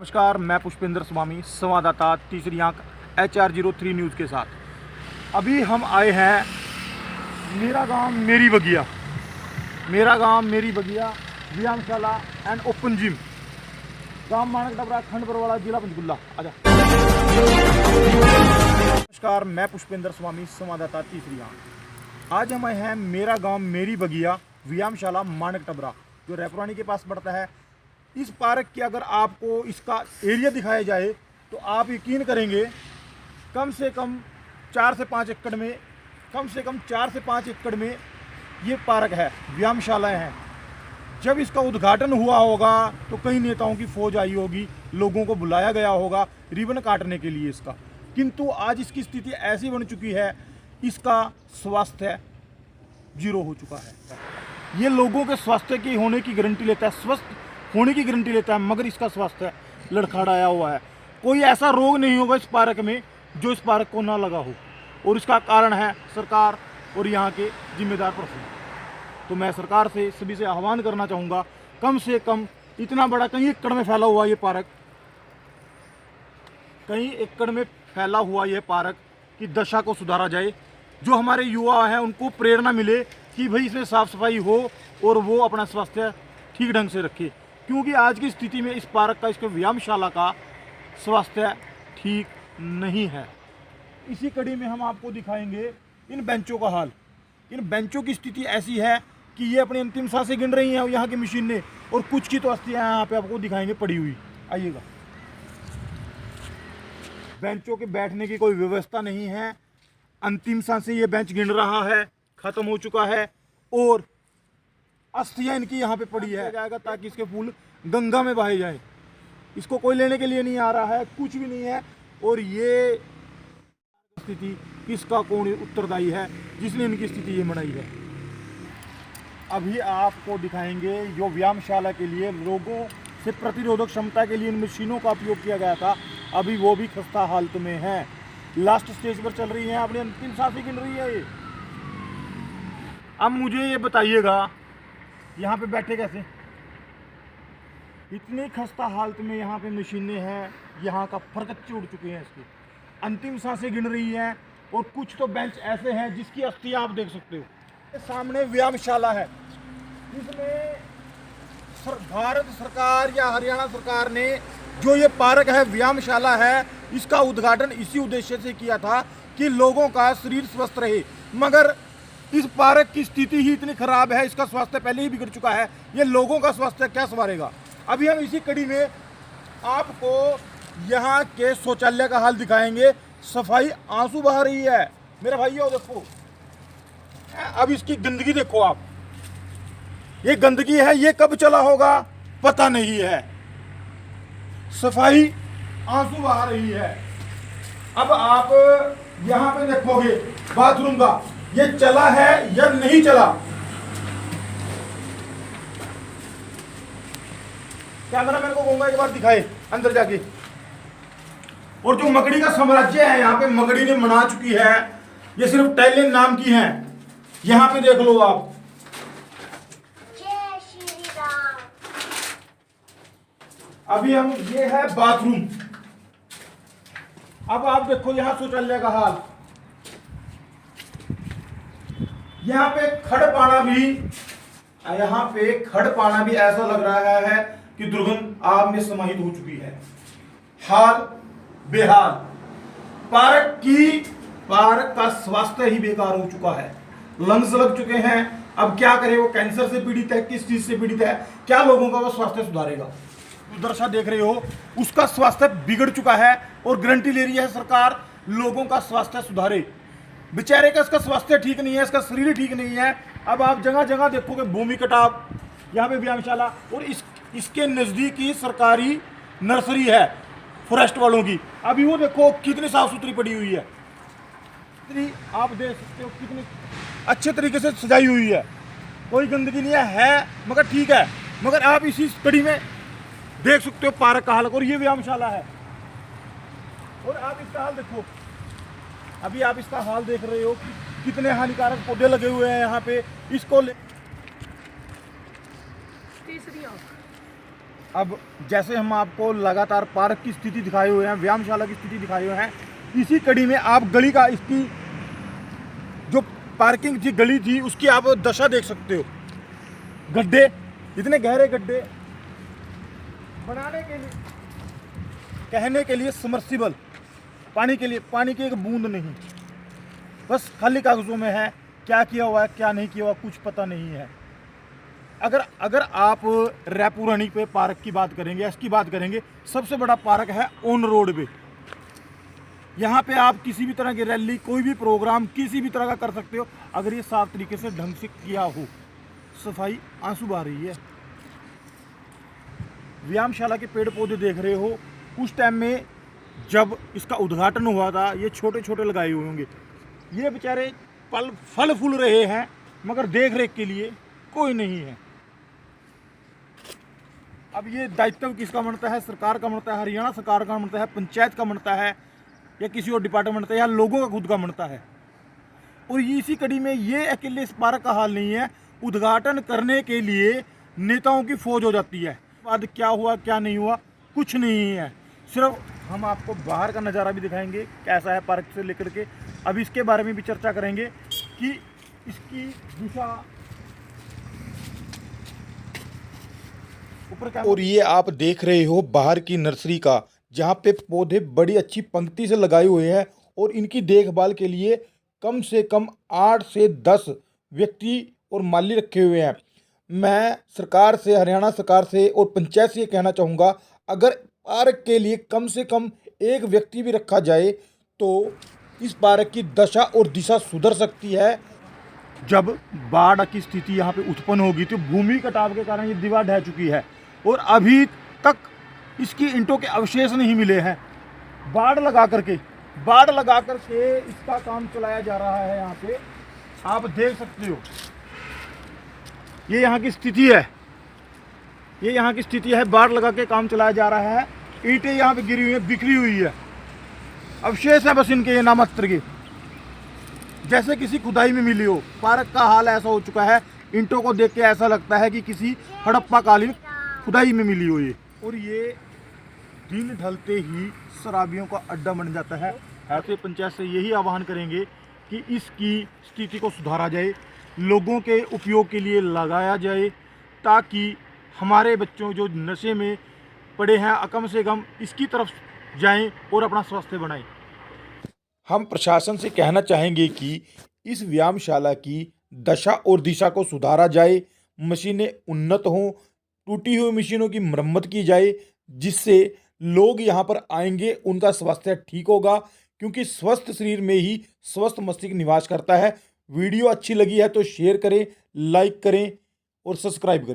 नमस्कार, मैं पुष्पेंद्र स्वामी, संवाददाता तीसरी आंख HR03 न्यूज़ के साथ। अभी हम आए हैं मेरा गांव मेरी बगिया व्यायामशाला एंड ओपन जिम, गांव मानक डबरा, खंड बरवाड़ा, जिला पंचकुला। आजा। नमस्कार, मैं पुष्पेंद्र स्वामी, संवाददाता तीसरी आंख। आज हम आए हैं मेरा गांव मेरी बगिया व्यायामशाला मानक डबरा, जो रैपुरानी के पास पड़ता है। इस पार्क की अगर आपको इसका एरिया दिखाया जाए तो आप यकीन करेंगे, कम से कम 4 से 5 एकड़ में ये पार्क है, व्यायामशालाएं हैं। जब इसका उद्घाटन हुआ होगा तो कई नेताओं की फौज आई होगी, लोगों को बुलाया गया होगा रिबन काटने के लिए इसका। किंतु आज इसकी स्थिति ऐसी बन चुकी है, इसका स्वास्थ्य जीरो हो चुका है। ये लोगों के स्वास्थ्य की होने की गारंटी लेता है, स्वस्थ होने की गारंटी लेता है, मगर इसका स्वास्थ्य लड़खड़ाया हुआ है। कोई ऐसा रोग नहीं होगा इस पार्क में जो इस पार्क को ना लगा हो, और इसका कारण है सरकार और यहाँ के जिम्मेदार प्रशासन। तो मैं सरकार से सभी से आह्वान करना चाहूँगा, कम से कम इतना बड़ा, कई एकड़ में फैला हुआ ये पार्क, की दशा को सुधारा जाए। जो हमारे युवा हैं उनको प्रेरणा मिले कि भाई इसमें साफ सफाई हो और वो अपना स्वास्थ्य ठीक ढंग से रखे, क्योंकि आज की स्थिति में इस पार्क का, इसके व्यायामशाला का स्वास्थ्य ठीक नहीं है। इसी कड़ी में हम आपको दिखाएंगे इन बेंचों का हाल। इन बेंचों की स्थिति ऐसी है कि ये अपनी अंतिम सांसें गिन रही हैं यहाँ की मशीनें, और कुछ की तो अस्थियाँ यहाँ पे आपको दिखाएंगे पड़ी हुई। आइएगा। बेंचों के बैठने की कोई व्यवस्था नहीं है, अंतिम सांसें ये बेंच गिन रहा है, खत्म हो चुका है, और अस्थियाँ इनकी यहाँ पे पड़ी है जाएगा ताकि इसके फूल गंगा में बहाए जाए। इसको कोई लेने के लिए नहीं आ रहा है, कुछ भी नहीं है। और ये स्थिति किसका, कौन उत्तरदायी है जिसने इनकी स्थिति ये बनाई है। अभी आपको दिखाएंगे जो व्यायामशाला के लिए रोगों से प्रतिरोधक क्षमता के लिए इन मशीनों का उपयोग किया गया था, अभी वो भी खस्ता हालत में है, लास्ट स्टेज पर चल रही है, अपनी अंतिम सांसें गिन रही है ये। अब मुझे ये बताइएगा, यहाँ पे बैठे कैसे? इतनी खस्ता हालत में यहाँ पे मशीनें हैं, यहाँ का फरकच्चे उड़ चुके हैं, इसके अंतिम सांसें गिन रही हैं, और कुछ तो बेंच ऐसे हैं जिसकी अस्थियाँ आप देख सकते हो। सामने व्यायामशाला है, इसमें भारत सरकार या हरियाणा सरकार ने जो ये पार्क है, व्यायामशाला है, इसका उद्घाटन इसी उद्देश्य से किया था कि लोगों का शरीर स्वस्थ रहे। मगर इस पार्क की स्थिति ही इतनी खराब है, इसका स्वास्थ्य पहले ही बिगड़ चुका है, ये लोगों का स्वास्थ्य क्या संवारेगा। अभी हम इसी कड़ी में आपको यहाँ के शौचालय का हाल दिखाएंगे। सफाई आंसू बहा रही है मेरे भाइयों, देखो। अब इसकी गंदगी देखो आप, ये गंदगी है, ये कब चला होगा पता नहीं है। सफाई आंसू बहा रही है। अब आप यहाँ पे देखोगे बाथरूम का, ये चला है या नहीं चला। कैमरामैन को कहूंगा एक बार दिखाए अंदर जाके। और जो मकड़ी का साम्राज्य है यहाँ पे, मकड़ी ने मना चुकी है, ये सिर्फ टाइलें नाम की हैं। यहाँ पे देख लो आप, जय श्री राम। अभी हम, ये है बाथरूम। अब आप देखो यहाँ शौचालय का हाल, यहाँ पे खड़ पाना भी ऐसा लग रहा है कि दुर्गंध आग में समाहित हो चुकी है। हाल बेहाल, पार्क का स्वास्थ्य ही बेकार हो चुका है, लंग्स लग चुके हैं। अब क्या करे, वो कैंसर से पीड़ित है, किस चीज से पीड़ित है, क्या लोगों का वो स्वास्थ्य सुधारेगा। दर्शा देख रहे हो, उसका स्वास्थ्य बिगड़ चुका है, और गारंटी ले रही है सरकार लोगों का स्वास्थ्य सुधारे। बेचारे का इसका स्वास्थ्य ठीक नहीं है, इसका शरीर ठीक नहीं है। अब आप जगह जगह देखोगे भूमि कटाव, यहाँ पे व्यायामशाला, और इसके नज़दीक ही सरकारी नर्सरी है फॉरेस्ट वालों की। अभी वो देखो कितनी साफ सुथरी पड़ी हुई है, आप देख सकते हो कितनी अच्छे तरीके से सजाई हुई है, कोई गंदगी नहीं है, मगर ठीक है। मगर आप इसी कड़ी में देख सकते हो पार्क का हाल, और ये व्यायामशाला है। और आप इसका हाल देखो, अभी आप इसका हाल देख रहे हो कि कितने हानिकारक पौधे लगे हुए हैं यहाँ पे। इसको अब जैसे हम आपको लगातार पार्क की स्थिति दिखाए हुए हैं, व्यायामशाला की स्थिति दिखाए हुए हैं, इसी कड़ी में आप गली का, इसकी जो पार्किंग थी, गली थी, उसकी आप दशा देख सकते हो। गड्ढे, इतने गहरे गड्ढे बनाने के लिए, कहने के लिए समर्सिबल, पानी के लिए, पानी की एक बूंद नहीं, बस खाली कागजों में है। क्या किया हुआ है, क्या नहीं किया हुआ, कुछ पता नहीं है। अगर आप रैपुरानी पे पार्क की बात करेंगे, इसकी बात करेंगे, सबसे बड़ा पार्क है ऑन रोड पे। यहाँ पे आप किसी भी तरह की रैली, कोई भी प्रोग्राम किसी भी तरह का कर सकते हो, अगर ये साफ तरीके से ढंग से किया हो। सफाई आंसू बहा रही है। व्यायामशाला के पेड़ पौधे देख रहे हो, उस टाइम में जब इसका उद्घाटन हुआ था, ये छोटे छोटे लगाए हुए होंगे। ये बेचारे फल फूल रहे हैं, मगर देख रेख के लिए कोई नहीं है। अब ये दायित्व किसका बनता है? सरकार का बनता है, हरियाणा सरकार का बनता है, पंचायत का बनता है, या किसी और डिपार्टमेंट का, या लोगों का खुद का बनता है। और इसी कड़ी में ये अकेले इस पार्क का हाल नहीं है, उद्घाटन करने के लिए नेताओं की फौज हो जाती है। बाद क्या हुआ क्या नहीं हुआ कुछ नहीं है। सिर्फ हम आपको बाहर का नज़ारा भी दिखाएंगे, कैसा है पार्क से लेकर के। अब इसके बारे में भी चर्चा करेंगे कि इसकी दिशा ऊपर क्या। और ये आप देख रहे हो बाहर की नर्सरी का, जहाँ पे पौधे बड़ी अच्छी पंक्ति से लगाए हुए हैं, और इनकी देखभाल के लिए कम से कम 8 से 10 व्यक्ति और माली रखे हुए हैं। मैं सरकार से, हरियाणा सरकार से और पंचायत से ये कहना चाहूँगा, अगर पार्क के लिए कम से कम एक व्यक्ति भी रखा जाए तो इस पार्क की दशा और दिशा सुधर सकती है। जब बाढ़ की स्थिति यहाँ पे उत्पन्न होगी तो भूमि कटाव के कारण ये दीवार ढह चुकी है, और अभी तक इसकी ईंटों के अवशेष नहीं मिले हैं। बाढ़ लगा करके इसका काम चलाया जा रहा है। यहाँ पे आप देख सकते हो, ये यहाँ की स्थिति है, ये यहाँ की स्थिति है। बाढ़ लगा के काम चलाया जा रहा है। ईंटें यहाँ पे गिरी हुई है, बिखरी हुई है, अवशेष है बस इनके, ये नामात्र के, जैसे किसी खुदाई में मिली हो। पार्क का हाल ऐसा हो चुका है, ईंटों को देख के ऐसा लगता है कि किसी हड़प्पा कालीन खुदाई में मिली हो ये। और ये दिन ढलते ही शराबियों का अड्डा बन जाता है। ऐसे पंचायत से यही आह्वान करेंगे कि इसकी स्थिति को सुधारा जाए, लोगों के उपयोग के लिए लगाया जाए, ताकि हमारे बच्चों जो नशे में पड़े हैं कम से कम इसकी तरफ जाएं और अपना स्वास्थ्य बनाएं। हम प्रशासन से कहना चाहेंगे कि इस व्यायामशाला की दशा और दिशा को सुधारा जाए, मशीनें उन्नत हों, टूटी हुई मशीनों की मरम्मत की जाए, जिससे लोग यहाँ पर आएंगे, उनका स्वास्थ्य ठीक होगा, क्योंकि स्वस्थ शरीर में ही स्वस्थ मस्तिष्क निवास करता है। वीडियो अच्छी लगी है तो शेयर करें, लाइक करें और सब्सक्राइब करें।